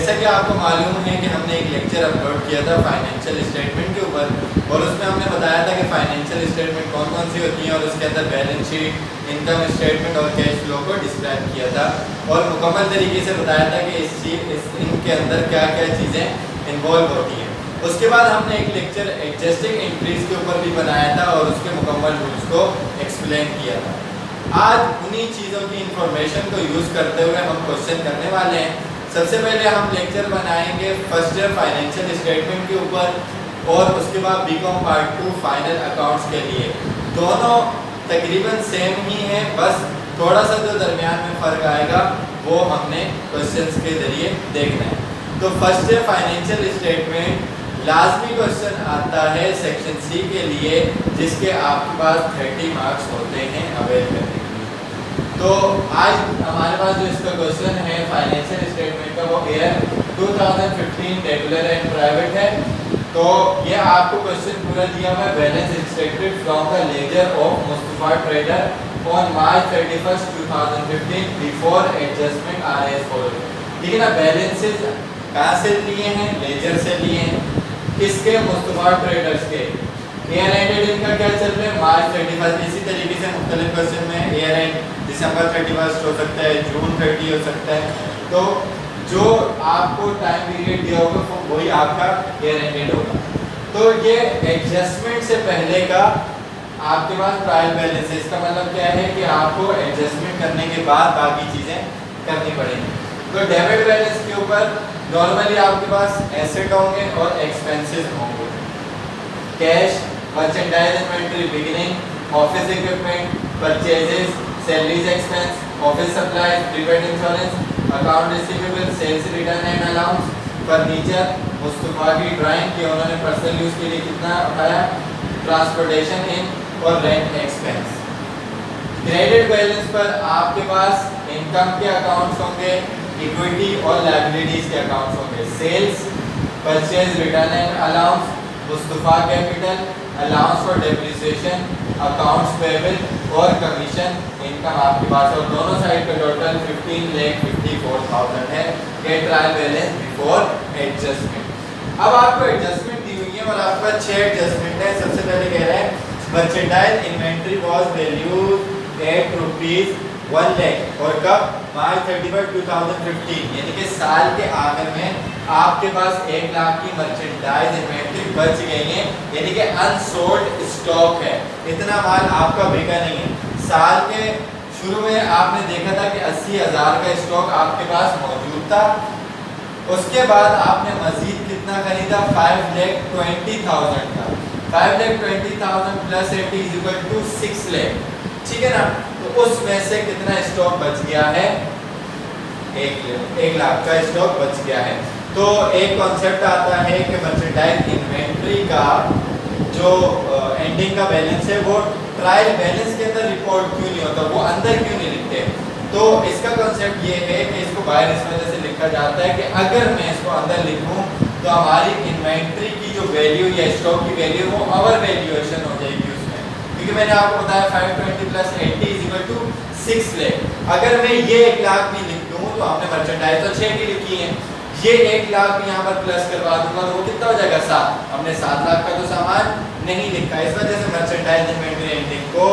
जैसा कि आपको मालूम है कि हमने एक लेक्चर अपलोड किया था फाइनेंशियल स्टेटमेंट के ऊपर, और उसमें हमने बताया था कि फाइनेंशियल स्टेटमेंट कौन कौन सी होती हैं और उसके अंदर बैलेंस शीट, इनकम स्टेटमेंट और कैश फ्लो को डिस्क्राइब किया था और मुकम्मल तरीके से बताया था कि इनके अंदर क्या क्या चीज़ें इन्वॉल्व होती हैं। उसके बाद हमने एक लेक्चर एडजस्टिंग एंट्रीज के ऊपर भी बनाया था और उसके मुकम्मल रूल्स को एक्सप्लेन किया था। आज उन्हीं चीज़ों की इंफॉर्मेशन को यूज़ करते हुए हम क्वेश्चन करने वाले हैं। सबसे पहले हम लेक्चर बनाएंगे फर्स्ट ईयर फाइनेंशियल स्टेटमेंट के ऊपर और उसके बाद बीकॉम पार्ट 2 फाइनल अकाउंट्स के लिए। दोनों तकरीबन सेम ही हैं, बस थोड़ा सा जो दरमियान में फ़र्क आएगा वो हमने क्वेश्चंस के ज़रिए देखना है। तो फर्स्ट ईयर फाइनेंशियल स्टेटमेंट लाजमी क्वेश्चन आता है सेक्शन सी के लिए, जिसके आपके पास 30 मार्क्स होते हैं अवेल करने के लिए। तो आज हमारे पास जो इसका क्वेश्चन है फाइनेंशियल स्टेटमेंट का, वो ईयर 2015 रेगुलर एंड प्राइवेट है। तो ये आपको क्वेश्चन पूरा दिया हुआ है, balance extracted from the laser of Mustafa trader on March 31, 2015 before adjustment R S following. ठीक है ना, बैलेंसेस कहाँ से लिए हैं? लेजर से लिए हैं। किसके? मुस्तफा ट्रेडर्स के। ईयर एंडेड इनका क्या चल रहा है? मार्च 31। इसी तरीके से मुख्तलिफ क्वेश्चन में ईयर एंड दिसंबर 31 हो सकता है, जून 30 हो सकता है। तो जो आपको टाइम पीरियड दिया होगा वही आपका ईयर एंडेड होगा। तो ये एडजस्टमेंट से पहले का आपके पास ट्रायल बैलेंस है। इसका मतलब क्या है कि आपको एडजस्टमेंट करने के बाद बाकी चीज़ें करनी पड़ेंगी। तो डेबिट बैलेंस के ऊपर नॉर्मली आपके पास एसेट होंगे और एक्सपेंसेस होंगे। Cash, merchandise inventory beginning, office equipment, purchases, salaries expense, office supplies, prepaid insurance, account receivable, sales return and allowance, furniture, Mustafa की ड्राइंग कि उन्होंने पर्सनल यूज़ के लिए कितना उठाया, ट्रांसपोर्टेशन इन और रेंट एक्सपेंस। क्रेडिट बैलेंस पर आपके पास इनकम के अकाउंट्स होंगे, इक्विटी और लायबिलिटीज के अकाउंट्स होंगे, sales, purchase return and allowance, Mustafa capital, allowance for depreciation, accounts payable और कमीशन इनकम आपके पास। और दोनों साइड का टोटल 15,54,000 है। ये ट्रायल बैलेंस बिफोर एडजस्टमेंट। अब आपको एडजस्टमेंट दी हुई है और आपका 6 एडजस्टमेंट है। सबसे पहले कह रहे हैं merchandise inventory was valued at ₹1 lakh और कब? मार्च 31, 2015, यानी कि साल के आखिर में आपके पास 1 लाख की मर्चेंडाइज इन्वेंट्री बच गई है, यानी कि अनसोल्ड स्टॉक है। इतना माल आपका बिका नहीं है। साल के शुरू में आपने देखा था कि 80,000 का स्टॉक आपके पास मौजूद था। उसके बाद आपने मजीद कितना खरीदा? 5,20,000 का। 5,20,000 प्लस 80 = 6 लाख। ठीक है ना, तो उसमें से कितना स्टॉक बच गया है? 1 लाख का स्टॉक बच गया है। तो एक कॉन्सेप्ट आता है कि मर्चेंडाइज इन्वेंट्री का जो एंडिंग का बैलेंस है वो ट्रायल बैलेंस के अंदर रिपोर्ट क्यों नहीं होता, वो अंदर क्यों नहीं लिखते? तो इसका कॉन्सेप्ट ये है कि इसको बाहर इस वजह से लिखा जाता है कि अगर मैं इसको अंदर लिखूं तो हमारी इन्वेंट्री की जो वैल्यू या स्टॉक की वैल्यू वो ओवर वैल्यूएशन हो जाएगी उसमें, क्योंकि मैंने आपको बताया 520 + 80 = 6 लाख। अगर मैं ये 1 लाख भी लिख दूँ तो हमने मर्चेंडाइज तो 6 की लिखी है, ये 1 लाख भी यहाँ पर प्लस करवा दूंगा तो वो कितना हो जाएगा? 7। हमने 7 लाख का तो सामान नहीं लिखा। इस वजह से मर्चेंडाइज इन्वेंट्री एंडिंग को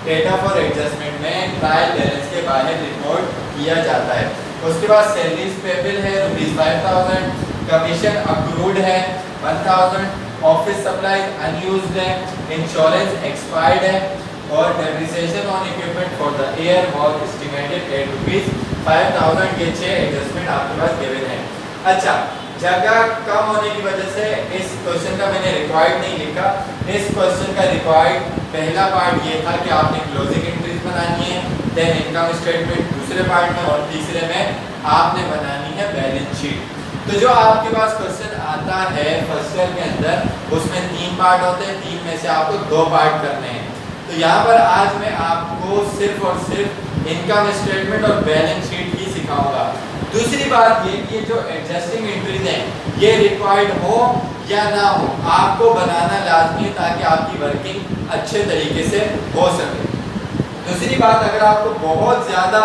डेटा फॉर एडजस्टमेंट में ट्रायल बैलेंस के बाहर रिपोर्ट किया जाता है। उसके बाद सैलरीज पेबल है ₹5,000, कमीशन अक्रूड है 1,000, ऑफिस सप्लाईज अनयूज्ड है, इंश्योरेंस एक्सपायर्ड है और depreciation on equipment for the year was estimated at ₹5,000। ये 6 एडजस्टमेंट आपके पास गिवन है। अच्छा, जगह कम होने की वजह से इस क्वेश्चन का मैंने रिक्वायर्ड नहीं लिखा। इस क्वेश्चन का रिक्वायर्ड पहला पार्ट ये था कि आपने क्लोजिंग एंट्रीज बनानी है, देन इनकम स्टेटमेंट दूसरे पार्ट में, और तीसरे में आपने बनानी है बैलेंस शीट। तो जो आपके पास क्वेश्चन आता है फर्स्ट ईयर के अंदर, उसमें 3 पार्ट होते हैं, 3 में से आपको 2 पार्ट करने हैं। तो यहाँ पर आज मैं आपको सिर्फ और सिर्फ इनकम स्टेटमेंट और बैलेंस शीट ही सिखाऊंगा। दूसरी बात ये कि जो एडजस्टिंग एंट्रीज हैं ये रिक्वायर्ड हो या ना हो, आपको बनाना लाजमी है ताकि आपकी वर्किंग अच्छे तरीके से हो सके। दूसरी बात, अगर आपको बहुत ज़्यादा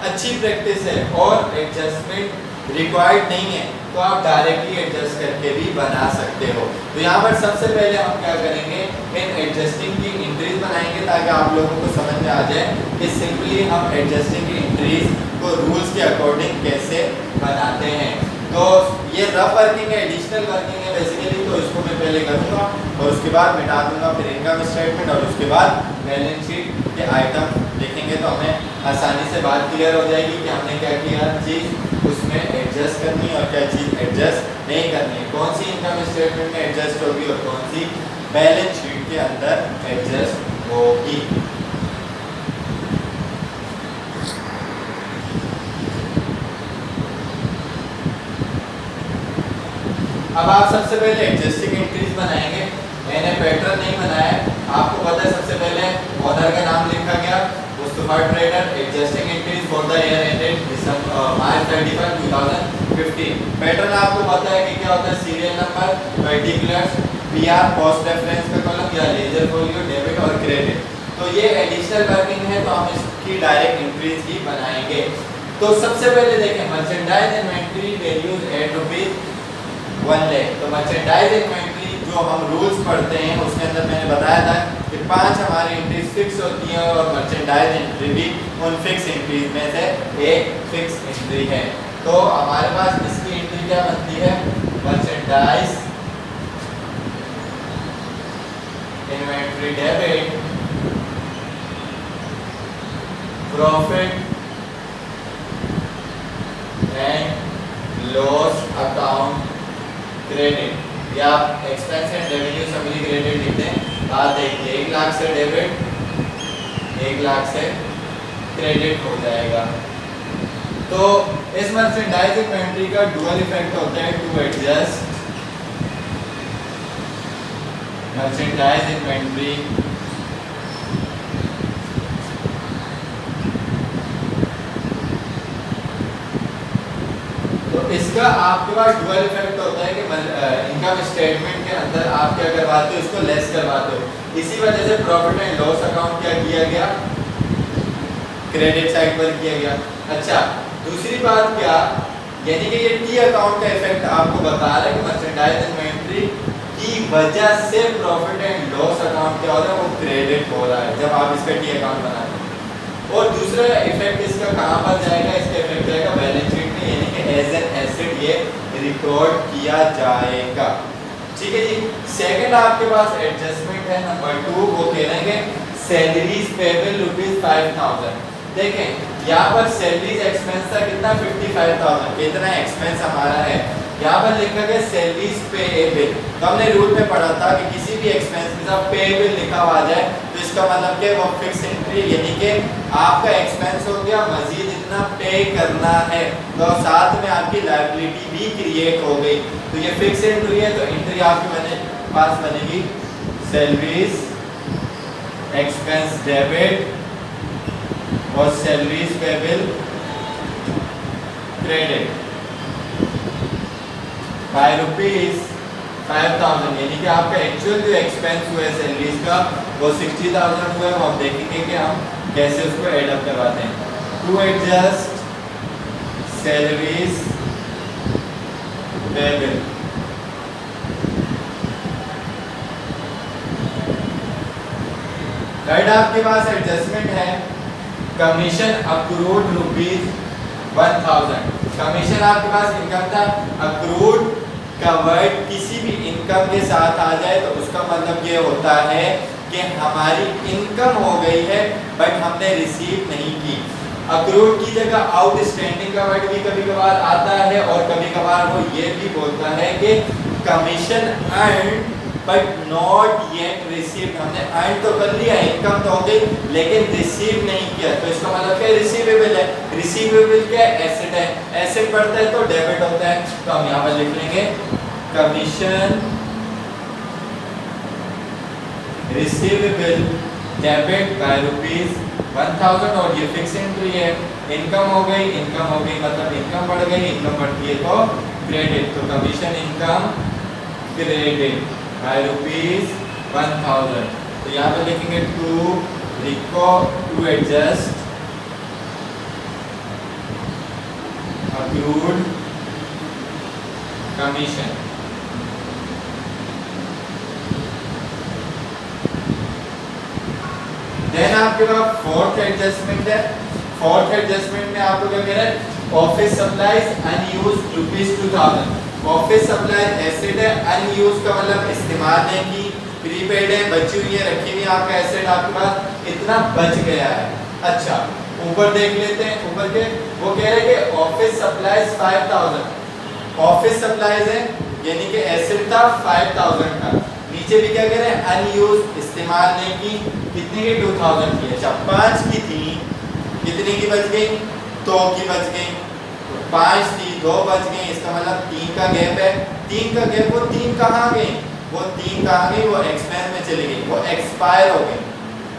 अच्छी प्रैक्टिस है और एडजस्टमेंट रिक्वायर्ड नहीं है तो आप डायरेक्टली एडजस्ट करके भी बना सकते हो। तो यहाँ पर सबसे पहले हम क्या करेंगे, इन एडजस्टिंग की एंट्रीज बनाएंगे ताकि आप लोगों को समझ में आ जाए कि सिंपली हम एडजस्टिंग की एंट्रीज को रूल्स के अकॉर्डिंग कैसे बनाते हैं। तो ये रफ वर्किंग है, एडिशनल वर्किंग है बेसिकली, तो इसको मैं पहले करूँगा और उसके बाद मिटा दूंगा फिर इनकम स्टेटमेंट और उसके बाद बैलेंस शीट के आइटम देखेंगे तो हमें आसानी से बात क्लियर हो जाएगी कि हमने क्या किया चीज़ उसमें एडजस्ट करनी है और क्या चीज़ एडजस्ट नहीं करनी है, कौन सी इनकम स्टेटमेंट में एडजस्ट होगी और कौन सी बैलेंस शीट के अंदर एडजस्ट होगी। अब आप सबसे पहले एडजस्टिंग एंट्रीज बनाएंगे। मैंने पैटर्न नहीं बनाया है, आपको पता है सबसे पहले ऑनर का नाम लिखा गया Mustafa trader, adjusting entries for the year ended March 31, 2015। Pattern आपको पता है कि क्या होता है, serial number, particulars, PR, cost reference का कॉलम या लेजर फोलियो, डेबिट और क्रेडिट। तो ये एडिशनल वर्किंग है तो हम इसकी डायरेक्ट एंट्रीज ही बनाएंगे। तो सबसे पहले देखें merchandise inventory values at ₹1 lakh. तो मर्चेंडाइज इन्वेंटरी जो हम रूल्स पढ़ते हैं उसके अंदर मैंने बताया था कि 5 हमारी एंट्रीज फिक्स होती हैं और मर्चेंडाइज एंट्री भी उन फिक्स एंट्रीज में से एक फिक्स एंट्री है। तो हमारे पास इसकी एंट्री क्या बनती है, merchandise inventory debit, profit and loss account credit, या expense and revenue summary credit लिखते हैं। बात देखिए 1 लाख से डेबिट, 1 लाख से क्रेडिट हो जाएगा। तो इस मर्चेंडाइज इन्वेंटरी का डुअल इफेक्ट होता है टू एडजस्ट मर्चेंडाइज इन्वेंटरी इसका आपके पास डुअल इफेक्ट होता है कि इनकम स्टेटमेंट के अंदर आप क्या करवाते हो, इसको लेस करवाते हो। इसी वजह से प्रॉफिट एंड लॉस अकाउंट क्या किया गया, क्रेडिट साइड पर किया गया। अच्छा दूसरी बात क्या, यानी कि ये टी अकाउंट का इफेक्ट आपको बता रहा है कि मर्चेंडाइज इन्वेंटरी की वजह से प्रॉफिट एंड लॉस अकाउंट क्या हो रहा है, वो क्रेडिट हो रहा है जब आप इसका टी अकाउंट बनाते हो। और दूसरा इफेक्ट इसका कहाँ पर जाएगा, इसका इफेक्ट जाएगा बैलेंस शीट में, यानी कि एज एन एसेट ये रिकॉर्ड किया जाएगा। ठीक है जी। सेकंड आपके पास एडजस्टमेंट है नंबर 2, वो कह रहे हैं सैलरीज पेबल ₹5000। देखें यहाँ पर सैलरीज एक्सपेंस था कितना 55,000, कितना एक्सपेंस हमारा है, यहाँ पर लिखा गया सैलरीज पेएबल। तो हमने रूल में पढ़ा था कि किसी भी एक्सपेंस के साथ पेएबल लिखा हुआ जाए तो इसका मतलब क्या, वो फिक्स एंट्री, यानी कि आपका एक्सपेंस हो गया, मजीद इतना पे करना है, तो साथ में आपकी लायबिलिटी भी क्रिएट हो गई। तो ये फिक्स एंट्री है, तो एंट्री आपके पास बनेगी सैलरीज एक्सपेंस डेबिट और सैलरीज पेबल क्रेडिट बाय ₹5,000, यानी कि आपका एक्चुअल जो एक्सपेंस हुआ है सैलरीज का वो 60,000 हुआ है। वो आप देखेंगे कि हम कैसे उसको एड अप करवाते हैं। To adjust salaries payable, third आपके पास एडजस्टमेंट है कमीशन अक्रूड ₹1,000। कमीशन आपके पास इनकम था, अक्रूड का वर्ड किसी भी इनकम के साथ आ जाए तो उसका मतलब ये होता है कि हमारी इनकम हो गई है बट हमने रिसीव नहीं की। अक्रूड की जगह आउटस्टैंडिंग का वर्ड भी कभी कभार आता है और कभी कभार वो ये भी बोलता है कि commission earn but not yet received, हमने अर्न तो कर लिया, इनकम तो हो गई लेकिन रिसीव नहीं किया। तो इसका मतलब क्या, रिसीवेबल है। रिसीवेबल क्या एसेट है, एसेट बढ़ता है तो डेबिट होता है। तो हम यहाँ पर लिख लेंगे कमीशन रिसीवेबल डेबिट बाय ₹1,000 और ये फिक्स एंट्री है। इनकम हो गई, इनकम हो गई मतलब इनकम बढ़ गई, इनकम बढ़ती है तो क्रेडिट, तो कमीशन इनकम क्रेडिट बाय ₹1,000। तो यहाँ पे लिखेंगे to adjust accrued commission. Then आपके पास फोर्थ एडजस्टमेंट है। फोर्थ एडजस्टमेंट में आपको क्या कह रहा है, office supplies unused ₹2000। Office supplies asset है, अनयूज्ड का मतलब इस्तेमाल नहीं की, प्रीपेड है, बची हुई है, रखी हुई है आपका एसेट, आपके पास इतना बच गया है। अच्छा ऊपर देख लेते हैं, ऊपर के वो कह रहे हैं कि ऑफिस सप्लाईज 5000 ऑफिस सप्लाईज है, यानी कि एसेट था 5000 का। नीचे भी क्या कह रहे हैं, अनयूज्ड इस्तेमाल नहीं की, कितने की 2000 की। अच्छा 5 की थी, कितने की बच गई, 2 की बच गई। 5 थी 2 बच गई, इसका मतलब 3 का गैप है। 3 का गैप, वो 3 कहाँ गई, वो 3 कहाँ गई, वो एक्सपेंस में चली गई, वो एक्सपायर हो गई।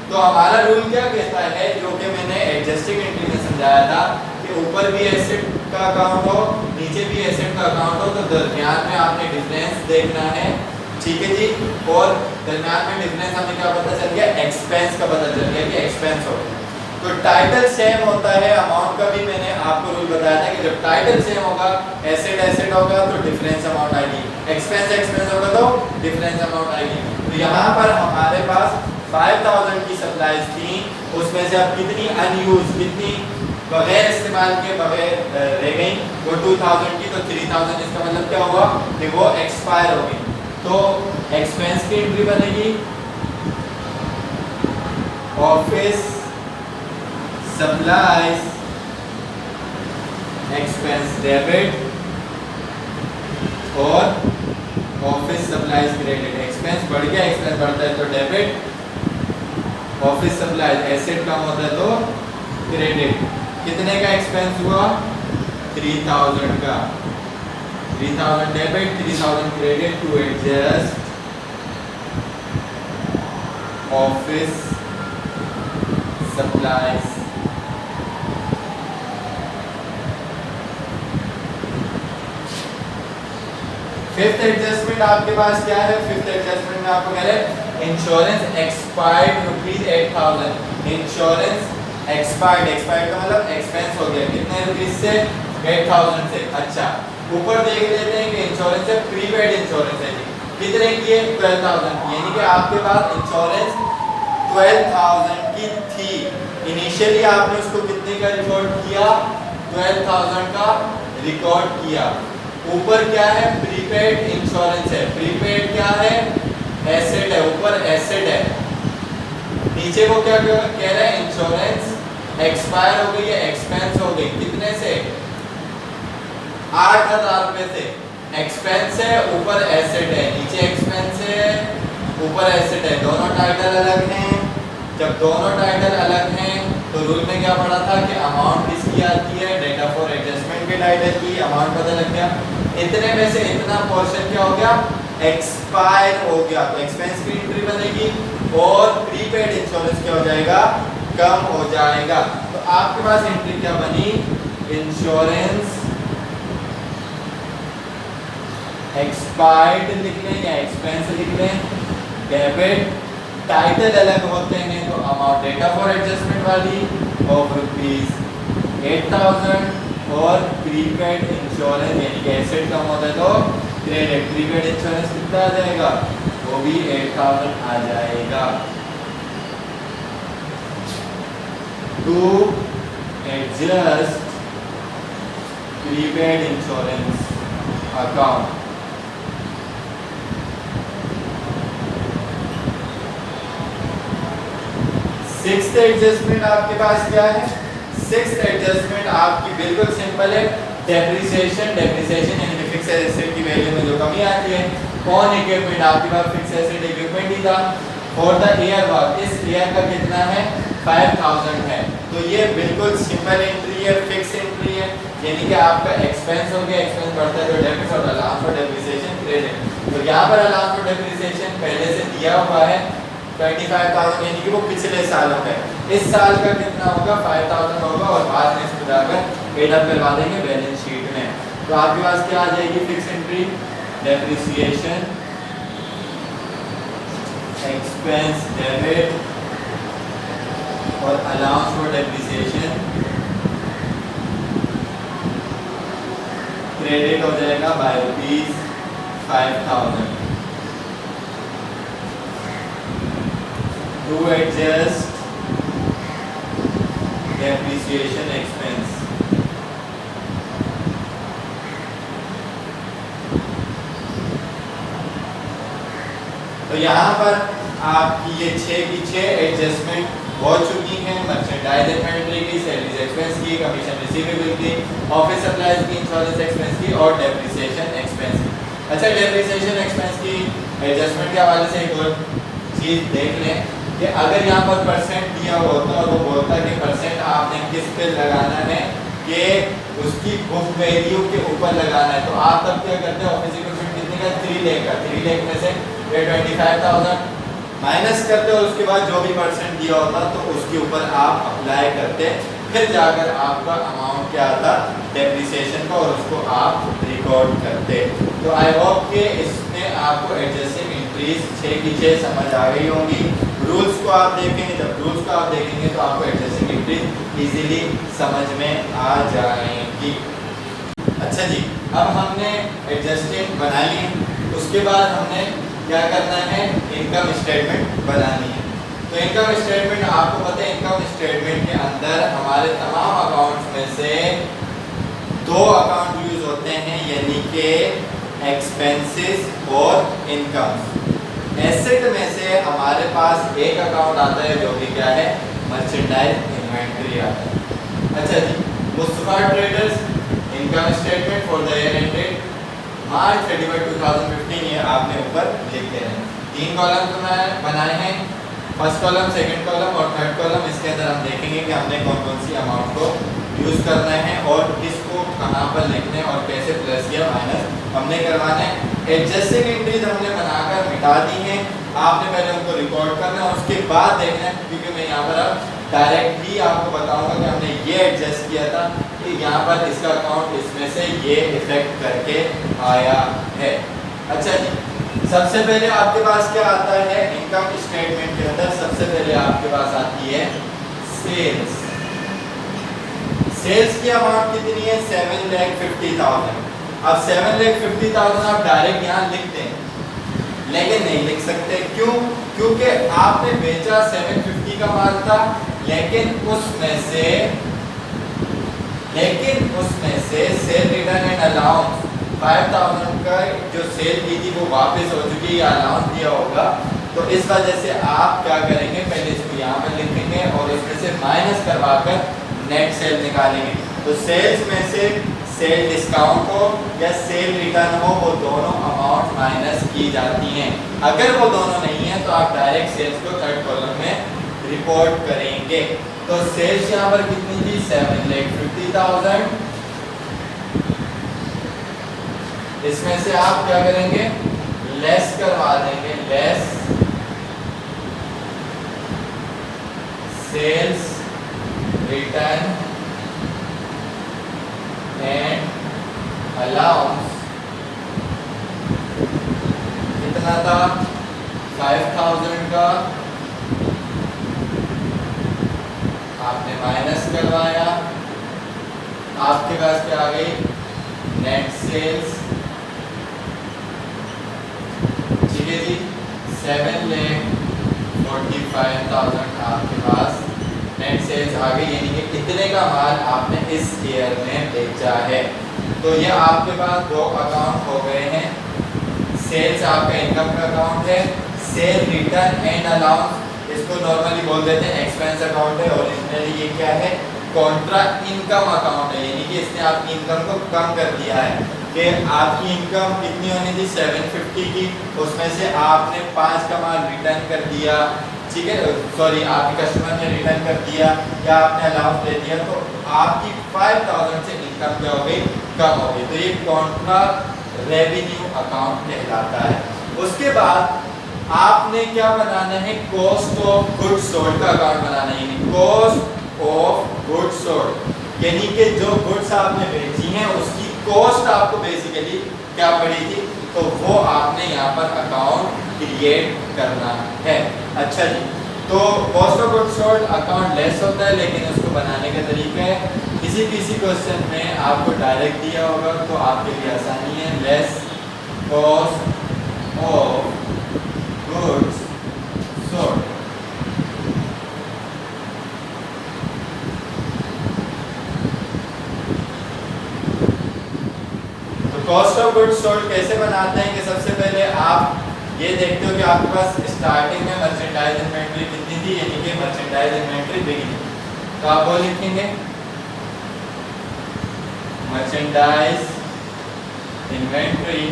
तो हमारा रूल क्या कहता है, जो कि मैंने एडजस्टिंग एंट्री में समझाया था कि ऊपर भी एसेट का अकाउंट हो, नीचे भी एसेट का अकाउंट हो, तो दरमियान में आपने डिफरेंस देखना है, ठीक है जी। और दरमियान में डिफरेंस हमें क्या पता चल गया, एक्सपेंस का पता चल गया कि एक्सपेंस हो गया। तो टाइटल सेम होता है, अमाउंट का भी मैंने आपको रूल बताया था कि जब टाइटल सेम होगा, एसेट एसेट होगा तो डिफरेंस अमाउंट आएगी, एक्सपेंस एक्सपेंस होगा तो डिफरेंस अमाउंट आएगी। तो यहाँ पर हमारे पास 5000 की सप्लाईज थी, उसमें से अब कितनी अनयूज, कितनी बगैर इस्तेमाल के बगैर रह गई, वो 2000 की, तो 3000। इसका मतलब क्या हुआ कि वो एक्सपायर हो गई। तो एक्सपेंस की एंट्री बनेगी ऑफिस सप्लाईज एक्सपेंस डेबिट और ऑफिस सप्लाईज क्रेडिट। एक्सपेंस बढ़ गया, एक्सपेंस बढ़ता है तो डेबिट, ऑफिस सप्लाईज एसेट कम होता है तो क्रेडिट। कितने का एक्सपेंस हुआ, 3000 का, 3000 debit 3000 credit to adjust office supplies. Fifth adjustment आपके पास क्या है, फिफ्थ एडजस्टमेंट में आपको कह रहे हैं insurance expired ₹8000। Insurance expired, expired का मतलब एक्सपेंस हो गया, कितने रुपीस से, 8000 से। अच्छा ऊपर देख लेते हैं कि इंश्योरेंस है, प्रीपेड इंश्योरेंस है, कितने की है, 12000 की, यानी कि आपके पास इंश्योरेंस 12000 की थी। इनिशियली आपने उसको कितने का रिकॉर्ड किया, 12000 का रिकॉर्ड किया। ऊपर क्या है, प्रीपेड इंश्योरेंस है, प्रीपेड क्या है, एसेट है, ऊपर एसेट है। नीचे वो क्या कह रहा है, इंश्योरेंस एक्सपायर हो गई है, एक्सपेंस हो गई, कितने से, 8000 रुपए से। एक्सपेंस है, ऊपर एसेट है, नीचे एक्सपेंस है, ऊपर एसेट है, दोनों टाइटल अलग हैं। जब दोनों टाइटल अलग हैं तो रूल में क्या पढ़ा था कि अमाउंट किसकी आती है, डेटा फॉर एडजस्टमेंट के टाइटल की, अमाउंट पता लग गया। इतने में से इतना पोर्शन क्या हो गया, एक्सपायर हो गया, तो एक्सपेंस की एंट्री बनेगी और प्रीपेड इंश्योरेंस क्या हो जाएगा, कम हो जाएगा। तो आपके पास एंट्री क्या बनी, इंश्योरेंस एक्सपायर्ड लिख लें या एक्सपेंस लिख लें, डेबिट, टाइटल अलग होते हैं तो अमाउंट डेटा फॉर एडजस्टमेंट वाली ऑफ ₹8000 और प्रीपेड इंश्योरेंस यानी कि एसेट कम होता है तो क्रेडिट, प्रीपेड इंश्योरेंस कितना आ जाएगा, वो भी 8000 आ जाएगा। To adjust prepaid insurance account, sixth adjustment आपके पास क्या है, सिक्स्थ एडजस्टमेंट आपकी बिल्कुल सिंपल है, डेप्रिसिएशन। डेप्रिसिएशन यानी कि फिक्स एसेट की वैल्यू में जो कमी आती है। ऑन इक्विपमेंट आपके पास फिक्स एसेट इक्विपमेंट ही था। फॉर द ईयर वर्क, इस ईयर का कितना है, 5000 है। तो ये बिल्कुल सिंपल एंट्री है, फिक्स एंट्री है, यानी कि आपका एक्सपेंस हो गया, एक्सपेंस बढ़ता है तो डेबिट और अलाउंस फॉर डेप्रिसिएशन क्रेडिट। तो यहाँ पर अलाउंस फॉर डेप्रिसिएशन पहले से दिया हुआ है 25,000, यानी कि वो पिछले सालों का है। इस साल का कितना होगा, 5000 होगा और बाद में इसको जाकर एड अप करवा देंगे बैलेंस शीट में। तो आपके पास क्या आ जाएगी, fix entry, depreciation expense debit और अलाउंस फॉर डेप्रिसिएशन क्रेडिट हो जाएगा by ₹5000। To adjust depreciation expense. तो यहाँ पर आपकी ये 6 की 6 एडजस्टमेंट हो चुकी हैं। मर्चेंडाइज इन्वेंटरी की, सैलरीज एक्सपेंस की, कमीशन रिसीवेबल की, ऑफिस सप्लाईज की, इंश्योरेंस एक्सपेंस की और डेप्रिसिएशन एक्सपेंस की। अच्छा, डेप्रिसिएशन एक्सपेंस की एडजस्टमेंट के हवाले से एक और चीज़ देख लें कि अगर यहाँ पर परसेंट दिया होता और वो बोलता कि परसेंट आपने किस पे लगाना है कि उसकी बुक वैल्यू के ऊपर लगाना है, तो आप तब क्या करते हैं, ऑफिस इक्विपमेंट कितने का 3 लाख का, 3 लाख में से 25,000 माइनस करते और उसके बाद जो भी परसेंट दिया होता तो उसके ऊपर आप अप्लाई करते, फिर जाकर आपका अमाउंट क्या आता डेप्रिसिएशन का और उसको आप रिकॉर्ड करते। तो आई होप कि इसमें आपको एडजस्टिंग एंट्रीज 6 की 6 समझ आ गई होंगी। रूल्स को आप देखेंगे, जब रूल्स को आप देखेंगे तो आपको एडजस्टिंग एंट्रीज इजीली समझ में आ जाएंगी। अच्छा जी, अब हमने एडजस्टिंग बना ली, उसके बाद हमने क्या करना है, इनकम स्टेटमेंट बनानी है। तो इनकम स्टेटमेंट आपको पता है, इनकम स्टेटमेंट के अंदर हमारे तमाम अकाउंट्स में से 2 अकाउंट यूज होते हैं, यानी कि एक्सपेंसेस और इनकम। एसेट में से हमारे पास एक अकाउंट आता है जो कि क्या है, मर्चेंडाइज इन्वेंटरी आता है। अच्छा जी, Mustafa traders income statement for the year ended March 31, 2015 ये आपने ऊपर लिख देना है। 3 कॉलम बनाए हैं, फर्स्ट कॉलम, सेकंड कॉलम और थर्ड कॉलम। इसके अंदर हम देखेंगे कि हमने कौन कौन सी अमाउंट को यूज़ करना है और किसको कहाँ पर लिखना है और कैसे प्लस या माइनस हमने करवाना है। एडजस्टिंग एंट्रीज हमने बनाकर मिटा दी हैं, आपने पहले उनको रिकॉर्ड करना है, उसके बाद देखना है, क्योंकि मैं यहाँ पर अब डायरेक्टली आपको बताऊंगा कि हमने ये एडजस्ट किया था कि यहाँ पर इसका अकाउंट इसमें से ये इफेक्ट करके आया है। अच्छा जी, सबसे पहले आपके पास क्या आता है इनकम स्टेटमेंट के अंदर, सबसे पहले आपके पास आती है सेल्स। सेल्स की अमाउंट कितनी है, 7,50,000। अब 7,50,000 आप डायरेक्ट यहाँ लिख दें, लेकिन नहीं लिख सकते, क्यों? क्योंकि आपने बेचा 750 का माल था, लेकिन उसमें से सेल रिटर्न एंड अलाउंस 5,000 का जो सेल की थी वो वापस हो चुकी है, अलाउंस दिया होगा। तो इस वजह से आप क्या करेंगे, पहले इसको यहाँ पर लिखेंगे और इसमें से माइनस करवाकर नेट सेल निकालेंगे। तो सेल्स में से सेल डिस्काउंट हो या सेल रिटर्न हो, वो दोनों अमाउंट माइनस की जाती हैं। अगर वो दोनों नहीं है तो आप डायरेक्ट सेल्स को थर्ड कॉलम में रिपोर्ट करेंगे। तो सेल्स यहाँ पर कितनी थी, 7,50,000। इसमें से आप क्या करेंगे, लेस करवा देंगे, less sales return and allowance. कितना था, 5,000 का, आपने माइनस करवाया, आपके पास क्या आ गई, नेट सेल्स। ठीक है जी, 7,45,000 आपके पास नेट सेल्स आ गई, यानी कि कितने का माल आपने इस ईयर में बेचा है। तो ये आपके पास 2 अकाउंट हो गए हैं। सेल्स आपका इनकम का अकाउंट है, सेल रिटर्न एंड अलाउंस इसको नॉर्मली बोल देते हैं एक्सपेंस अकाउंट है, ओरिजिनली ये क्या है, कॉन्ट्रा इनकम अकाउंट है, यानी कि इसने आपकी इनकम को कम कर दिया है कि आपकी इनकम कितनी होनी थी 750 की, उसमें से आपने 5 का माल रिटर्न कर दिया, ठीक है, सॉरी आपके कस्टमर ने रिटर्न कर दिया या आपने अलाउंस दे दिया, तो आपकी 5,000 से इनकम क्या हो गई, कम हो गई। तो ये कॉन्ट्रा रेवेन्यू अकाउंट कहलाता है। उसके बाद आपने क्या बनाना है, कॉस्ट ऑफ गुड्स सोल्ड का अकाउंट बनाना है, यानी कॉस्ट ऑफ गुड्स सोल्ड, यानी कि जो गुड्स आपने बेची हैं उसकी कॉस्ट आपको बेसिकली क्या पड़ी थी, तो वो आपने यहाँ पर अकाउंट क्रिएट करना है। अच्छा जी, तो cost of goods sold account less होता है, लेकिन उसको बनाने का तरीका है किसी किसी क्वेश्चन में आपको डायरेक्ट दिया होगा तो आपके लिए आसानी है, less cost of goods sold. तो कॉस्ट ऑफ गुड्स सोल्ड कैसे बनाते हैं कि सबसे पहले आप ये देखते हो कि आपके पास स्टार्टिंग में मर्चेंडाइज इन्वेंटरी कितनी थी, यानी कि मर्चेंडाइज इन्वेंटरी बिगिनिंग। तो आप वो लिखेंगे मर्चेंडाइज इन्वेंटरी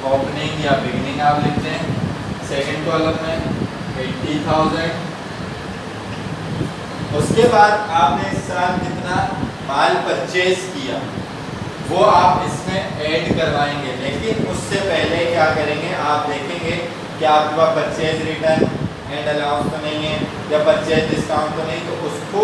ओपनिंग या बिगिनिंग आप लिखते हैं। सेकंड कॉलम में 80,000। उसके बाद आपने इस साल कितना माल परचेज किया वो आप इसमें ऐड करवाएंगे, लेकिन उससे पहले क्या करेंगे, आप देखेंगे कि आपके पास परचेज रिटर्न एंड अलाउंस तो नहीं है या परचेज डिस्काउंट तो नहीं, तो उसको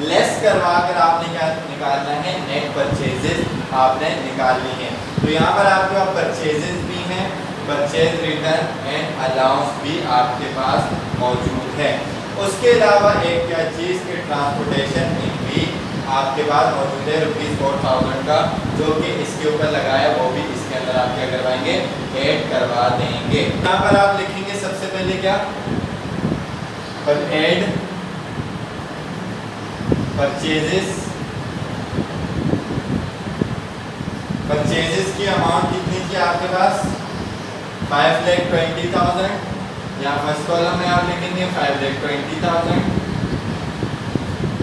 लेस करवा कर आपने क्या निकालना है, नेट परचेजेस आपने निकालनी है। तो यहाँ पर आपके पास परचेजेस भी हैं, परचेज रिटर्न एंड अलाउंस भी आपके पास मौजूद है। उसके अलावा एक क्या चीज़ कि ट्रांसपोर्टेशन भी आपके पास मौजूद है ₹4,000 का, जो कि इसके ऊपर लगाया वो भी इसके अंदर आप क्या करवाएंगे, ऐड करवा देंगे। यहाँ पर आप लिखेंगे सबसे पहले क्या, पर ऐड परचेजेस, परचेजेस की अमाउंट कितनी थी आपके पास, 5,20,000। यहाँ फर्स्ट कॉलम में आप लिखेंगे 5,20,000।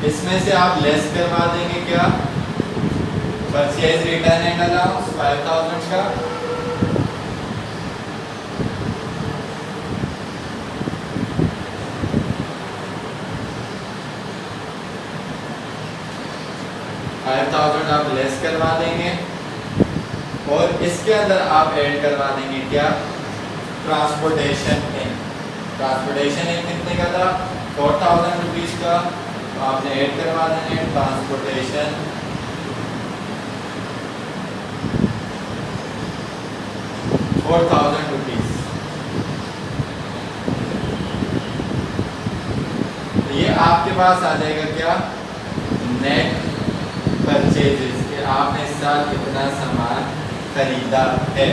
इसमें से आप लेस करवा देंगे क्या, परचेज रिटर्न एंड अलाउंस 5,000 का। आप लेस करवा देंगे और इसके अंदर आप ऐड करवा देंगे क्या, ट्रांसपोर्टेशन इन। ट्रांसपोर्टेशन इन कितने का था, 4,000 रुपीज़ का, तो आपने ऐड करवा देंगे ट्रांसपोर्टेशन ₹4,000। तो ये आपके पास आ जाएगा क्या, नेट परचेजेस के आपने इस साल कितना सामान खरीदा है।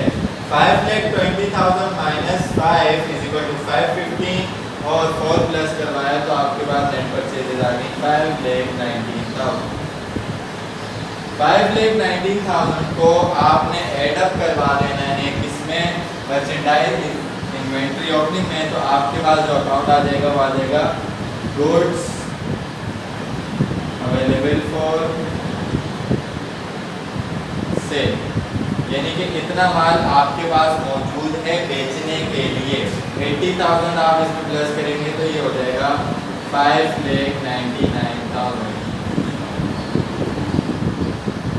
5,20,000 माइनस 5 इज इक्वल टू 515 और 4 प्लस करवाया तो आपके पास नेट परचेजेस आ गई 5,19,000। 5,19,000 को आपने एडअप करवा देना है किसमें, मर्चेंडाइज इन्वेंट्री ओपनिंग में। तो आपके पास जो अकाउंट आ जाएगा वो आ जाएगा गुड्स अवेलेबल फॉर सेल, यानी कि इतना माल आपके पास मौजूद है बेचने के लिए। 80,000 आप इसमें प्लस करेंगे तो ये हो जाएगा 5,99,000।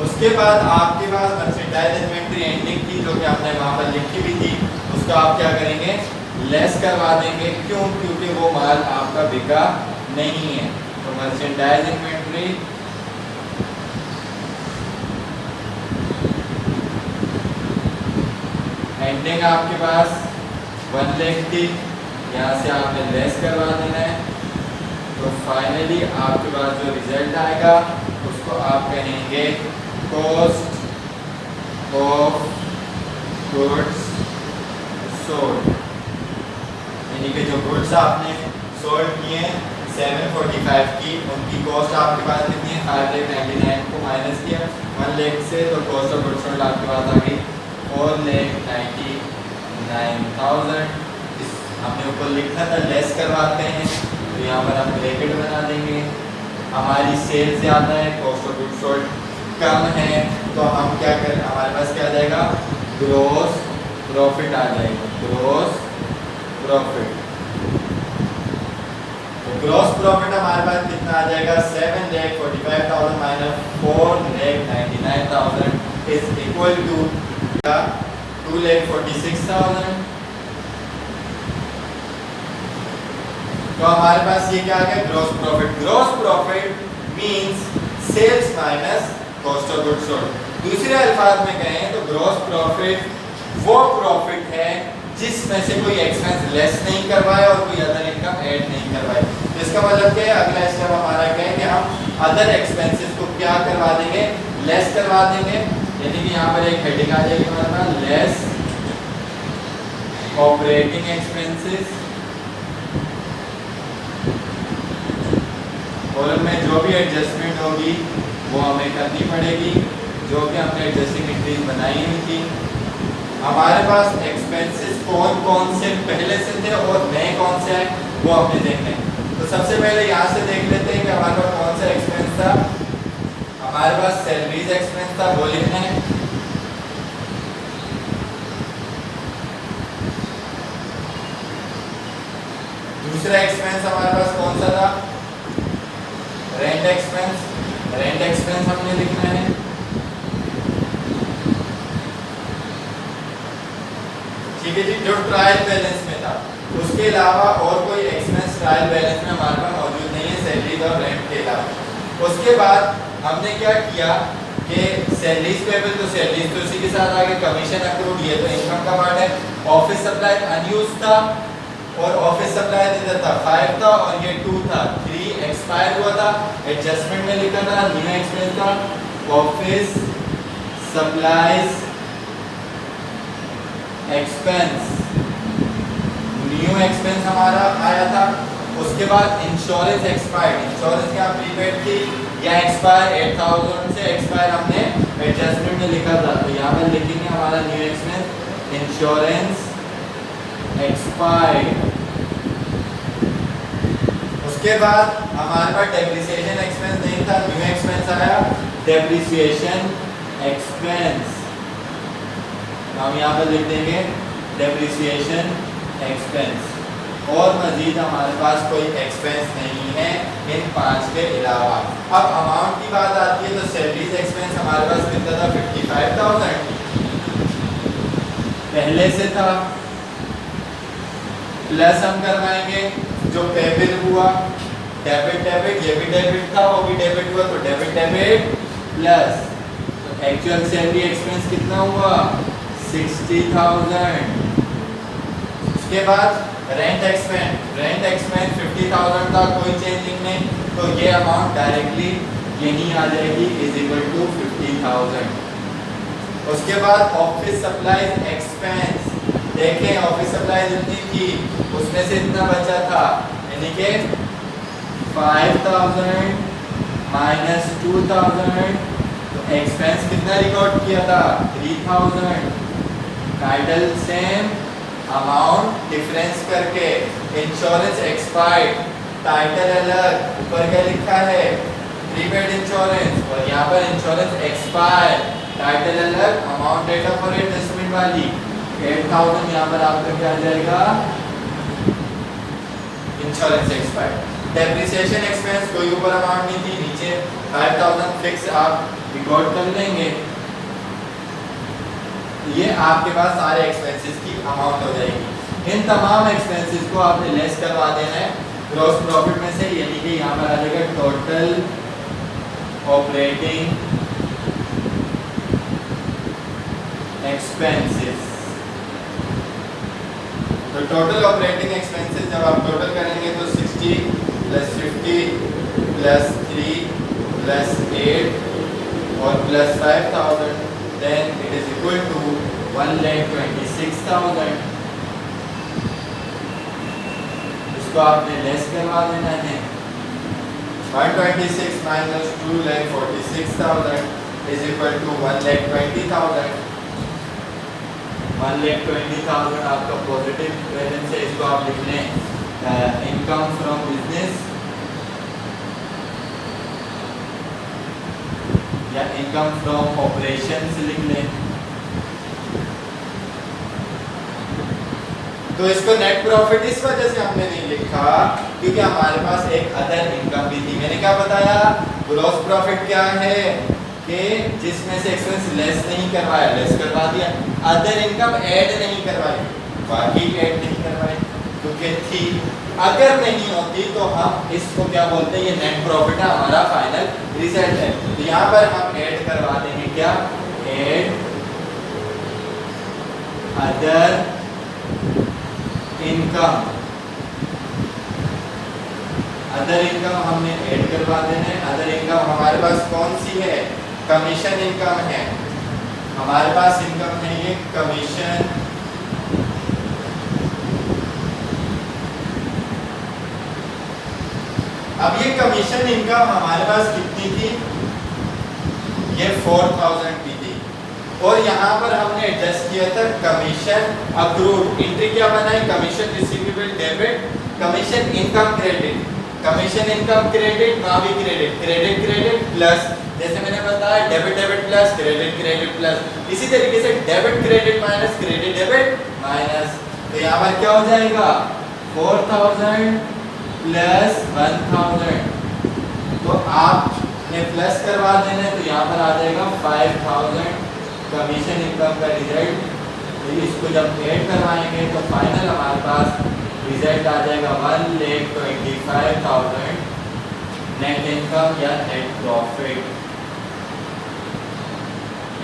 उसके बाद आपके पास मर्चेंडाइज इन्वेंट्री एंडिंग थी जो कि आपने वहाँ पर लिखी भी थी, उसको आप क्या करेंगे, लेस करवा देंगे। क्यों, क्योंकि वो माल आपका बिका नहीं है। तो मर्चेंडाइज इन्वेंट्री एंडिंग आपके पास 1 लाख थी, यहाँ से आपने लेस करवा देना है। तो फाइनली आपके पास जो रिजल्ट आएगा उसको आप कहेंगे कॉस्ट ऑफ गुड्स सोल्ड, यानी कि जो गुड्स आपने सोल्ड किए 745 की, उनकी कॉस्ट आपके पास कितनी है, 5,99,000 को माइनस किया 1 लाख से, तो कॉस्ट ऑफ गुड्स सोल्ड आपके पास आ गई 4,99,000। हमने ऊपर लिखा था लेस करवाते हैं, तो यहाँ पर हम ब्रैकेट बना देंगे। हमारी सेल ज़्यादा है, कॉस्ट ऑफ गुड्स सोल्ड कम है, तो हम क्या करें, हमारे पास क्या आ जाएगा, ग्रॉस प्रॉफिट आ जाएगा, ग्रॉस प्रॉफिट। तो ग्रॉस प्रॉफिट हमारे पास कितना आ जाएगा, 7,45,000 माइनस 4,99,000 इज इक्वल टू 2,46,000। तो हमारे पास ये क्या आ गया, gross profit. Gross profit means sales minus cost of goods sold. दूसरे अल्फाज में कहें तो ग्रॉस प्रॉफिट वो प्रॉफिट है जिसमें से कोई एक्सपेंस लेस नहीं करवाए और कोई अदर इनकम ऐड नहीं करवाए। तो इसका इसका मतलब क्या है, अगला स्टेप हमारा क्या है कि हम अदर एक्सपेंसेस को क्या करवा देंगे, लेस करवा देंगे। यानी कि यहाँ पर एक हेडिंग आ जाएगी हमारे पास लेस ऑपरेटिंग एक्सपेंसेस, और उनमें जो भी एडजस्टमेंट होगी वो हमें करनी पड़ेगी, जो कि हमने एडजस्टिंग एंट्रीज बनाई हुई थी। हमारे पास एक्सपेंसेस कौन कौन से पहले से थे और नए कौन से हैं वो हमने देखने हैं। तो सबसे पहले यहाँ से देख लेते हैं कि हमारे पास कौन सा एक्सपेंस था। हमारे पास सैलरीज एक्सपेंस था, वो लिखना है। दूसरा एक्सपेंस हमारे पास कौन सा था, रेंट एक्सपेंस। रेंट एक्सपेंस हमने लिखना है। ठीक है जी, जो ट्रायल बैलेंस में था, उसके अलावा और कोई एक्सपेंस ट्रायल बैलेंस में हमारे पास मौजूद नहीं है सैलरीज और रेंट के अलावा। उसके बाद हमने क्या किया कि सैलरीज पेबल तो सैलरीज तो उसी के साथ आगे, कमीशन अक्रूड ये तो इनकम का पार्ट है। ऑफिस सप्लाई अनयूज्ड था और ऑफिस सप्लाई इधर था 5 था और ये 2 था, 3 एक्सपायर हुआ था। एडजस्टमेंट में लिखा था न्यू एक्सपेंस था office supplies expense, new expense हमारा आया था। उसके बाद इंश्योरेंस एक्सपायर्ड, इंश्योरेंस क्या प्रीपेड थी या एक्सपायर 8000 से एक्सपायर हमने एडजस्टमेंट में लिखा था, तो यहाँ पर लिखेंगे हमारा न्यू एक्सपेंस इंश्योरेंस एक्सपायर्ड। उसके बाद हमारे पास डेप्रिसिएशन एक्सपेंस नहीं था, न्यू एक्सपेंस आया डेप्रिसिएशन एक्सपेंस, हम यहाँ पर लिख देंगे डेप्रिसिएशन एक्सपेंस। और मजीद हमारे पास कोई एक्सपेंस नहीं है इन 5 के अलावा। अब अमाउंट की बात आती है तो सैलरीज एक्सपेंस हमारे पास कितना था, 55,000 पहले से था, प्लस हम करवाएंगे जो पेबल हुआ, डेबिट डेबिट, ये भी डेबिट था वो भी डेबिट हुआ, तो डेबिट डेबिट प्लस, तो एक्चुअल सैलरी एक्सपेंस कितना हुआ 60,000। उसके बाद रेंट एक्सपेंस, रेंट एक्सपेंस 50,000 था, कोई चेंजिंग नहीं, तो ये अमाउंट डायरेक्टली यहीं आ जाएगी इज इक्वल टू 50,000। उसके बाद ऑफिस सप्लाईज एक्सपेंस, देखें ऑफिस सप्लाईज इतनी थी, उसमें से इतना बचा था, यानी कि 5,000 माइनस 2,000, तो एक्सपेंस कितना रिकॉर्ड किया था 3,000। टाइटल सेम, अमाउंट डिफरेंस करके, इंश्योरेंस एक्सपायर्ड, टाइटल अलग, ऊपर क्या लिखा है प्रीपेड इंश्योरेंस, और यहाँ पर इंश्योरेंस एक्सपायर, टाइटल अलग, अमाउंट डेटा फॉर एडजस्टमेंट वाली 8,000, यहाँ पर आपका क्या आ जाएगा इंश्योरेंस एक्सपायर्ड। डेप्रिसिएशन एक्सपेंस कोई ऊपर अमाउंट नहीं थी, नीचे 5,000 फिक्स आप रिकॉर्ड कर लेंगे, ये आपके पास सारे एक्सपेंसेस की अमाउंट हो जाएगी। इन तमाम एक्सपेंसेस को आपने लेस करवा देना है ग्रॉस प्रॉफिट में से, यानी कि यहाँ पर आ जाएगा टोटल ऑपरेटिंग एक्सपेंसेस। तो टोटल ऑपरेटिंग एक्सपेंसेस जब आप टोटल करेंगे तो 60 प्लस 50 प्लस 3 प्लस 8 और plus 5,000, then it is equal to 1,26,000। इसको आपने लेस करवा देना है, 126 minus 2,46,000 is equal to 1,20,000। 1,20,000 आपका पॉजिटिव बैलेंस है, इसको आप लिख लें इनकम फ्रॉम बिजनेस या इनकम फ्रॉम ऑपरेशंस लिख लें। तो इसको नेट प्रॉफिट इस वजह से हमने नहीं लिखा क्योंकि हमारे पास एक अदर इनकम भी थी। मैंने क्या बताया, ग्रॉस प्रॉफिट क्या है कि जिसमें से एक्सपेंस लेस नहीं करवाया, लेस करवा दिया, अदर इनकम ऐड नहीं करवाई, बाकी ऐड नहीं करवाई क्योंकि थी। अगर नहीं होती तो हम इसको क्या बोलते हैं, ये नेट प्रॉफिट है, हमारा फाइनल रिजल्ट है। तो यहाँ पर हम ऐड करवा देंगे क्या, add other income, other income हमने ऐड करवा देना है। अदर इनकम हमारे पास कौन सी है? कमीशन इनकम है। हमारे पास इनकम है ये कमीशन। अब ये कमीशन इनकम हमारे पास कितनी थी? ये 4000 की थी। और यहाँ पर हमने एडजस्ट किया था कमीशन अक्रूड। एंट्री क्या बनाई? Commission receivable debit, commission income credit, commission income credit, वहाँ भी क्रेडिट, क्रेडिट क्रेडिट प्लस, जैसे मैंने बताया debit debit plus credit credit plus. इसी तरीके से debit credit minus credit debit minus. तो यहाँ पर क्या हो जाएगा? 4000 प्लस 1000। तो आपने प्लस करवा देना है, तो यहाँ पर आ जाएगा 5000 कमीशन इनकम का रिजल्ट। तो इसको जब ऐड करवाएंगे तो फाइनल हमारे पास रिजल्ट आ जाएगा 1,25,000 नेट इनकम या नेट प्रॉफिट।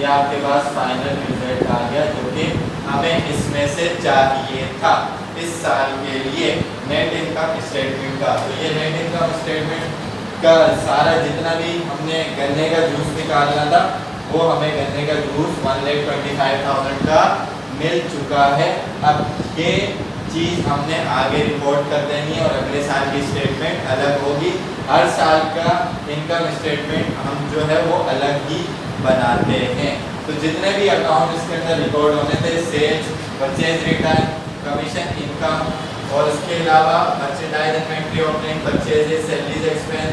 ये आपके पास फाइनल रिजल्ट आ गया जो कि हमें इसमें से चाहिए था इस साल के लिए नेट इनकम स्टेटमेंट का। तो ये नेट इनकम स्टेटमेंट का सारा जितना भी हमने गन्ने का जूस निकालना था वो हमें गन्ने का जूस 1,25,000 का मिल चुका है। अब ये चीज़ हमने आगे रिपोर्ट कर देनी है और अगले साल की स्टेटमेंट अलग होगी। हर साल का इनकम स्टेटमेंट हम जो है वो अलग ही बनाते हैं। तो जितने भी अकाउंट इसके अंदर रिकॉर्ड होने थे, sales, purchase return, commission income और उसके अलावा merchandise inventory opening, purchases, salaries expense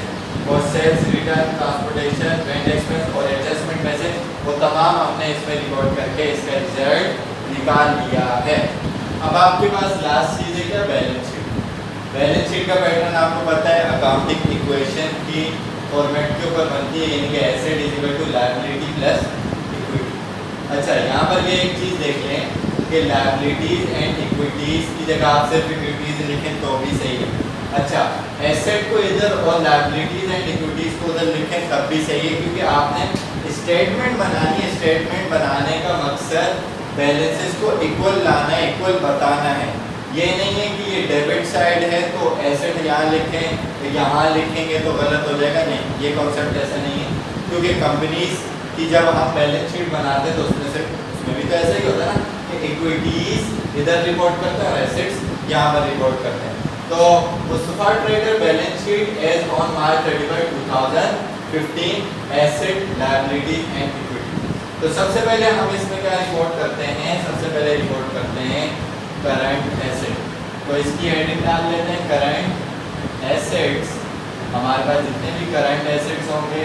और sales return, transportation, rent expense और एडजस्टमेंट में से वो तमाम हमने इसमें रिकॉर्ड करके इसका रिजल्ट निकाल लिया है। अब आपके पास लास्ट चीज़ है क्या? Balance sheet. बैलेंस शीट का पैटर्न आपको पता है, अकाउंटिंग इक्वेशन की फॉर्मेट के ऊपर बनती है, यानी कि asset is equal to liability plus equity. अच्छा, यहाँ पर ये एक चीज़ देख लें कि लायबिलिटीज एंड इक्विटीज की जगह आप सिर्फ इक्विटीज लिखें तो भी सही है। अच्छा, एसेट को इधर और लायबिलिटीज एंड इक्विटीज को उधर लिखें तब भी सही है, क्योंकि आपने स्टेटमेंट बनानी है। स्टेटमेंट बनाने का मकसद बैलेंसेस को इक्वल लाना है, इक्वल बताना है। ये नहीं है कि ये डेबिट साइड है तो एसेट यहाँ लिखें, तो यहाँ लिखेंगे तो गलत हो जाएगा। नहीं, ये कॉन्सेप्ट ऐसा नहीं है, क्योंकि कंपनीज की जब हम बैलेंस शीट बनाते हैं तो उसमें भी तो ऐसा ही होता है ना कि इक्विटीज इधर रिपोर्ट करते हैं और एसेट्स यहाँ पर रिपोर्ट करते हैं। तो Mustafa trader balance sheet as on March 31, 2015 asset, liabilities and equity. तो सबसे पहले हम इसमें क्या रिपोर्ट करते हैं? सबसे पहले रिपोर्ट करते हैं करंट एसेट। तो इसकी हेडिंग डाल लेते हैं करंट एसेट्स। हमारे पास जितने भी करंट एसेट्स होंगे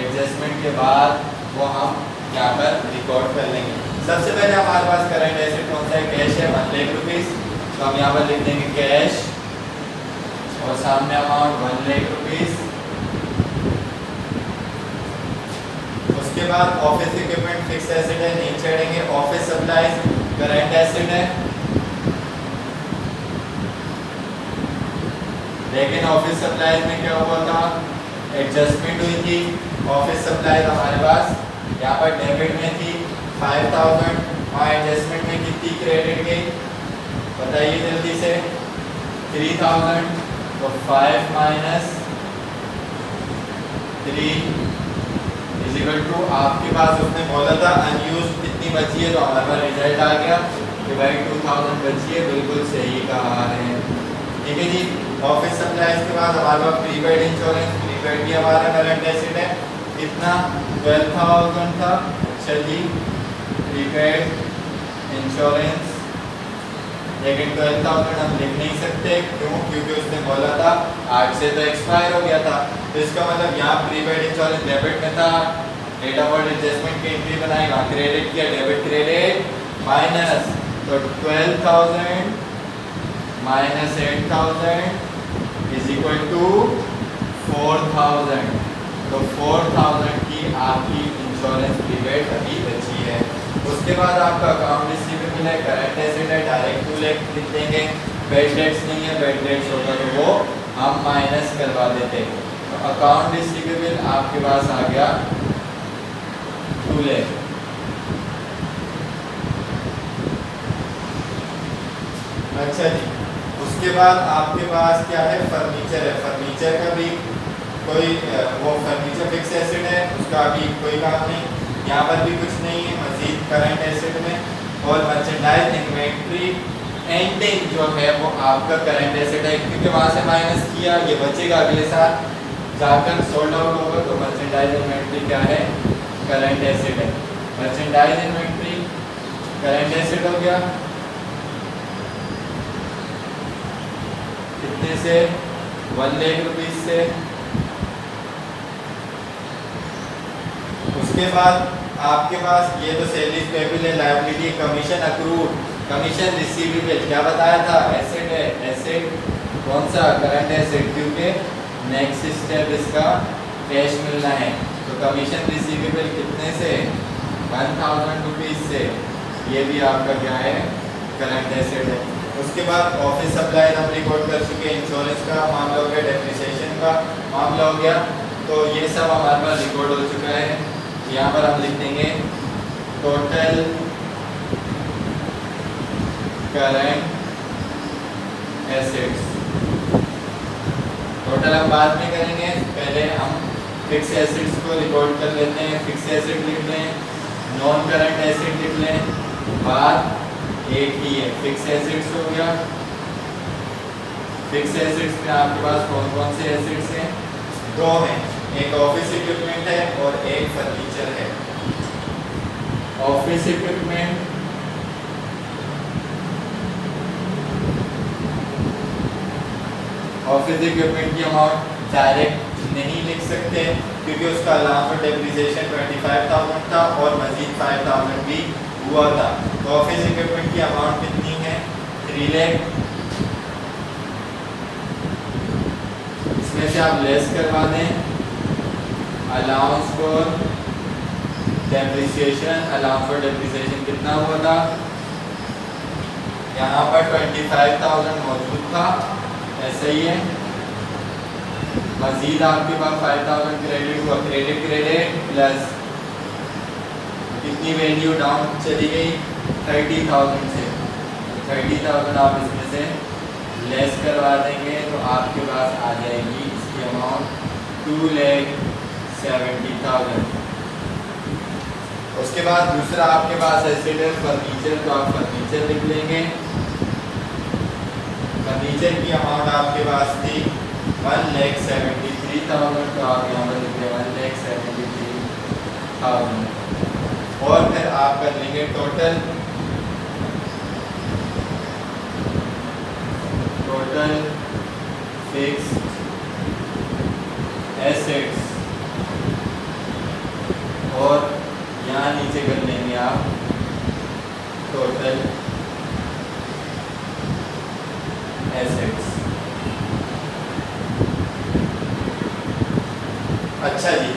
एडजस्टमेंट के बाद वो हम यहाँ पर रिकॉर्ड कर लेंगे। सबसे पहले हमारे पास करंट एसेट कौन सा है? कैश है 1 लाख रुपीज़। तो हम यहाँ पर लिख देंगे कैश और सामने अमाउंट 1 लाख रुपीज़। उसके बाद ऑफिस इक्विपमेंट फिक्स एसेट है, नहीं छेड़ेंगे। ऑफिस सप्लाईज करंट एसेट है, लेकिन ऑफिस सप्लाईज में क्या हुआ था? एडजस्टमेंट हुई थी। ऑफिस सप्लाईज हमारे पास यहाँ पर डेबिट में थी 5000, वहाँ एडजस्टमेंट में कितनी क्रेडिट गई बताइए जल्दी से? 3000। तो 5 माइनस 3 इज इक्वल टू, आपके पास उसने बोला था अनयूज कितनी बची है, तो हमारे पास रिजल्ट आ गया कि भाई 2000 बची है। बिल्कुल सही कहा है, ठीक है जी। ऑफिस सप्लाईज के बाद हमारे पास प्रीपेड इंश्योरेंस, प्रीपेड भी हमारा करंट एसेट है। कितना? 12,000 था। अच्छा जी, प्रीपेड इंश्योरेंस, लेकिन 12,000 हम लिख नहीं सकते, क्यों? क्योंकि उसने बोला था 8 से तो एक्सपायर हो गया था। तो इसका मतलब यहाँ प्रीपेड इंश्योरेंस डेबिट में था, डेट ऑफ बर्थ एडजस्टमेंट की एंट्री बनाई, वहाँ क्रेडिट किया, डेबिट क्रेडिट माइनस। तो 12,000 माइनस 8,000 इज इक्वल टू 4,000। तो 4,000 की आपकी इंश्योरेंस प्रीपेड अभी बची है। उसके बाद आपका अकाउंट रिसीवेबल है, करंट एसेट है, डायरेक्ट टू लिख देंगे। बेड डेट्स नहीं है, बेड डेट्स होता तो वो हम माइनस करवा देते। तो अकाउंट रिसीवेबल आपके पास आ गया 2 लाख। अच्छा जी, उसके उसके बाद आपके पास क्या है, फर्नीचर है। फर्नीचर का भी कोई वो फर्नीचर फिक्स एसेट है, उसका अभी कोई काम नहीं, यहाँ पर भी कुछ नहीं है मजीद करंट एसेट में। और मर्चेंडाइज इन्वेंट्री एंडिंग जो है वो आपका करंट एसेट है, क्योंकि वहाँ से माइनस किया ये बचेगा, अगले साल जाकर सोल्ड आउट होगा, तो मर्चेंडाइज इन्वेंट्री क्या है, करंट एसेट है। मर्चेंडाइज इन्वेंट्री करंट एसेट हो गया, कितने से, 1 लाख रुपीज से। उसके बाद आपके पास ये तो सैलरीज पेबल है, liability, commission accrued, commission receivable, क्या बताया था, एसेट है। एसेट कौन सा, करंट एसेट, क्योंकि नेक्स्ट स्टेप इसका कैश मिलना है। तो कमीशन रिसीवेबल कितने से, 1000 रुपीज से, ये भी आपका क्या है, करंट एसेट है। उसके बाद ऑफिस सप्लाई हम रिकॉर्ड कर चुके, इंश्योरेंस का मामला हो गया, डेप्रिसिएशन का मामला हो गया, तो ये सब हमारे पास रिकॉर्ड हो चुका है। यहाँ पर हम लिख देंगे टोटल करंट एसेट्स। टोटल हम बाद में करेंगे, पहले हम फिक्स एसेट्स को रिकॉर्ड कर लेते हैं। फिक्स एसेट लिख लें, नॉन करंट एसेट लिख लें, बात एक ही है, फिक्स एसेट्स हो गया। फिक्स एसेट्स में आपके पास कौन कौन से एसेट्स हैं, 2 हैं, एक ऑफिस इक्विपमेंट है और एक फर्नीचर है। ऑफिस इक्विपमेंट की अमाउंट डायरेक्ट नहीं लिख सकते, क्योंकि उसका अलाउंस फॉर डेप्रिसिएशन 25,000 था और मजीद 5,000 भी हुआ था। तो ऑफिस इक्विपमेंट की अमाउंट कितनी है, 3 लाख। इसमें से आप लेस करवा दें allowance for depreciation. Allowance for depreciation कितना हुआ था, यहाँ पर 25,000 मौजूद था, ऐसा ही है। मजीद आपके पास 5,000 क्रेडिट हुआ, क्रेडिट प्लस कितनी वैल्यू डाउन चली गई, 30,000 से। 30,000 आप इसमें से लेस करवा देंगे तो आपके पास आ जाएगी इसकी अमाउंट 2,70,000। उसके बाद दूसरा आपके पास एसेट है फर्नीचर, तो आप फर्नीचर लिख लेंगे। फर्नीचर की अमाउंट आपके पास थी 1,73,000, तो आप यहाँ पर लिख लें 1,73,000। और फिर आप कर लेंगे टोटल फिक्स्ड एसेट्स, और यहाँ नीचे कर लेंगे आप टोटल एसेट्स। अच्छा जी,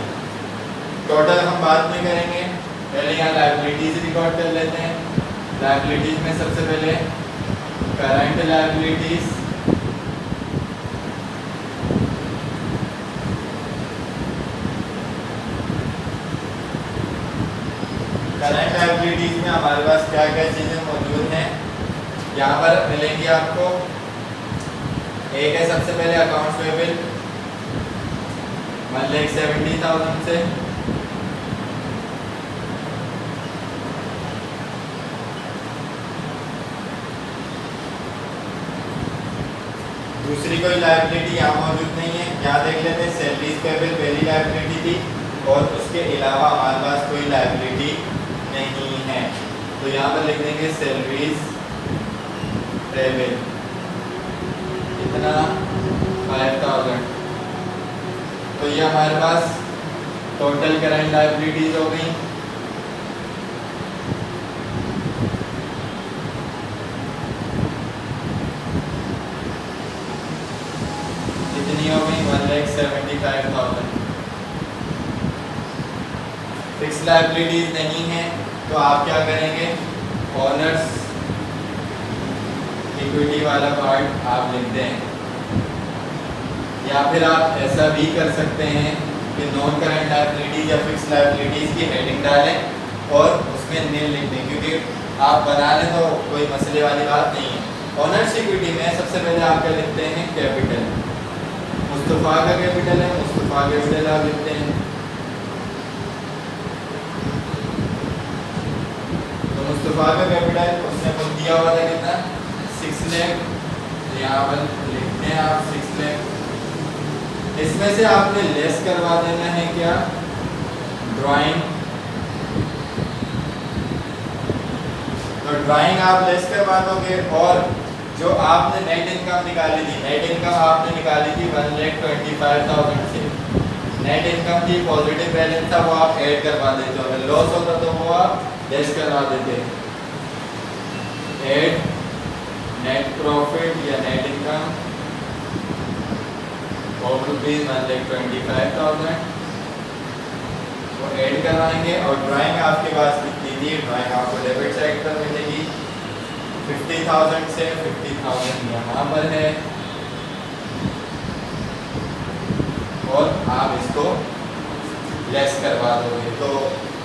टोटल हम बाद में करेंगे, पहले यहाँ लायबिलिटीज रिकॉर्ड कर लेते हैं। लायबिलिटीज में सबसे पहले करंट लायबिलिटीज, करंट लायबिलिटीज में हमारे पास क्या क्या चीज़ें मौजूद हैं, यहाँ पर मिलेंगी आपको। एक है सबसे पहले अकाउंट्स पेबल 1,70,000 से। दूसरी कोई लायबिलिटी यहाँ मौजूद नहीं है, यहाँ देख लेते हैं सैलरीज पेबल पहली लायबिलिटी थी, और उसके अलावा हमारे पास कोई लायबिलिटी नहीं है, तो यहाँ पर लिख देंगे सैलरीज पेबल कितना, 5,000। तो ये हमारे पास टोटल करंट लायबिलिटीज हो गई। कितनी हो गई, 1,75,000। फिक्स लायबिलिटीज नहीं है, तो आप क्या करेंगे, ऑनर्स इक्विटी वाला पार्ट आप लिखते हैं, या फिर आप ऐसा भी कर सकते हैं कि नॉन करंट लायबिलिटीज या फिक्स लायबिलिटीज की हेडिंग डालें और उसमें नील लिख दें, क्योंकि आप बना लें तो कोई मसले वाली बात नहीं है। ओनर्स इक्विटी में सबसे पहले आप क्या लिखते हैं, कैपिटल। मुस्तफा का कैपिटल है, मुस्तफा कैपिटल आप लिखते हैं। तो मुस्तफा का कैपिटल उसने खुद दिया हुआ था कितना, 6 लाख। यहाँ पर लिखते हैं आप 6 लाख। इसमें से आपने लेस करवा देना है क्या, ड्राइंग। तो ड्राइंग आप लेस करवा दोगे और जो आपने नेट इनकम निकाली थी, नेट इनकम आपने निकाली थी 1,25,000 से। नेट इनकम की पॉजिटिव बैलेंस था वो आप ऐड करवा देते हो, अगर लॉस होता तो वो आप लेस करवा देते। ऐड नेट प्रॉफिट या नेट इनकम और रुपीज 1,25,000 वो ऐड करवाएंगे। और ड्राइंग आपके पास कितनी थी, ड्राइंग आपको डेबिट साइड पर मिलेगी 50,000 से 50,000 यहाँ पर है और आप इसको लेस करवा दोगे। तो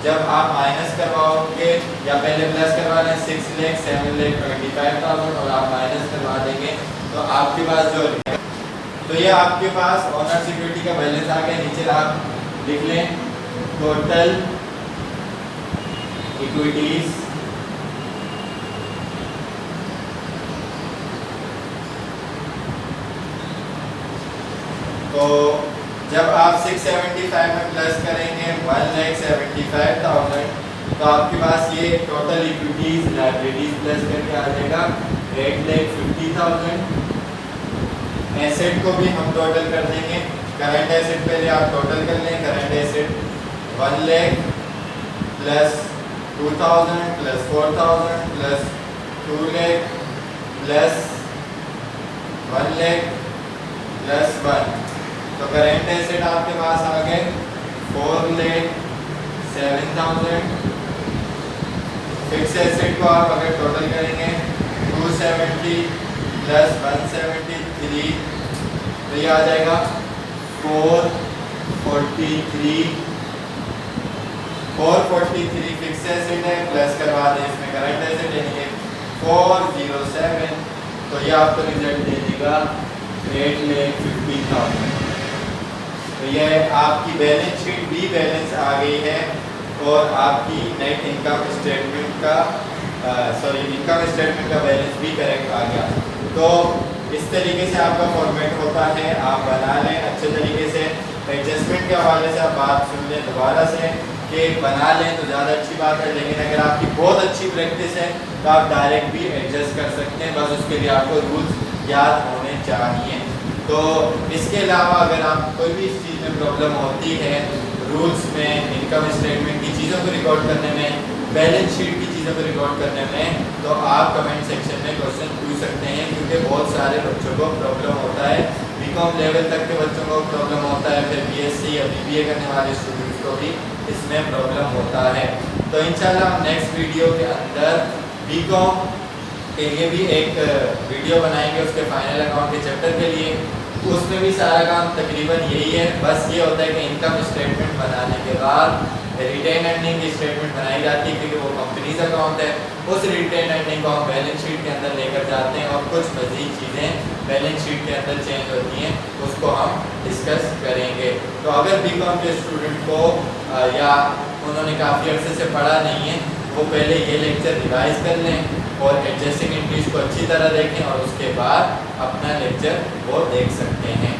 जब आप माइनस करवाओगे या पहले प्लस करवा लें 6 लाख 7,25,000 और आप माइनस करवा देंगे तो आपके पास जो, तो ये आपके पास ओनर सिक्योरिटी का बैलेंस आ गया। नीचे आप लिख लें टोटल इक्विटीज तो जब आप 675 में प्लस करेंगे 1,75,000 तो आपके पास ये टोटल इक्विटीज लायबिलिटीज प्लस करके आ जाएगा 8,50,000। एसेट को भी हम टोटल कर देंगे। करंट एसेट पहले आप टोटल कर लें। Current asset 1 lakh plus 2,000 plus 4,000 plus 2 lakh plus 1 lakh plus 1। तो करंट एसेट आपके पास आ गए 4,07,000। फिक्स एसेट को आप अगर टोटल करेंगे 270 प्लस 173 तो ये आ जाएगा 443 फिक्स एसेट है, प्लस करवा दें इसमें करंट एसेट यानी कि 407 तो ये आपको रिजल्ट दे देगा 8,50,000। तो ये आपकी बैलेंस शीट भी बैलेंस आ गई है और आपकी नेट इनकम स्टेटमेंट का इनकम स्टेटमेंट का बैलेंस भी करेक्ट आ गया। तो इस तरीके से आपका फॉर्मेट होता है, आप बना लें अच्छे तरीके से। एडजस्टमेंट के हवाले से आप बात सुन लें दोबारा से कि बना लें तो ज़्यादा अच्छी बात है, लेकिन अगर आपकी बहुत अच्छी प्रैक्टिस है तो आप डायरेक्ट भी एडजस्ट कर सकते हैं, बस उसके लिए आपको रूल्स याद होने चाहिए। तो इसके अलावा अगर आप कोई भी इस चीज़ में प्रॉब्लम होती है, रूल्स में, इनकम स्टेटमेंट की चीज़ों को रिकॉर्ड करने में, बैलेंस शीट की चीज़ों को रिकॉर्ड करने में, तो आप कमेंट सेक्शन में क्वेश्चन पूछ सकते हैं, क्योंकि बहुत सारे बच्चों को प्रॉब्लम होता है। बीकॉम लेवल तक के बच्चों को प्रॉब्लम होता है, फिर बीएससी या बीबीए करने वाले स्टूडेंट्स को भी इसमें प्रॉब्लम होता है। तो इंशाल्लाह हम नेक्स्ट वीडियो के अंदर बीकॉम के लिए भी एक वीडियो बनाएंगे उसके फाइनल अकाउंट के चैप्टर के लिए। उसमें भी सारा काम तकरीबन यही है, बस ये होता है कि इनकम स्टेटमेंट बनाने के बाद रिटेन अर्निंग की स्टेटमेंट बनाई जाती है, क्योंकि वो कंपनीज अकाउंट है। उस रिटेन अर्निंग को हम बैलेंस शीट के अंदर लेकर जाते हैं और कुछ मज़ीद चीज़ें बैलेंस शीट के अंदर चेंज होती हैं, उसको हम डिस्कस करेंगे। तो अगर बीकॉम के स्टूडेंट को या उन्होंने काफ़ी अर्से से पढ़ा नहीं है, वो पहले ये लेक्चर रिवाइज कर लें और एडजस्टिंग एंट्रीज को अच्छी तरह देखें और उसके बाद अपना लेक्चर वो देख सकते हैं।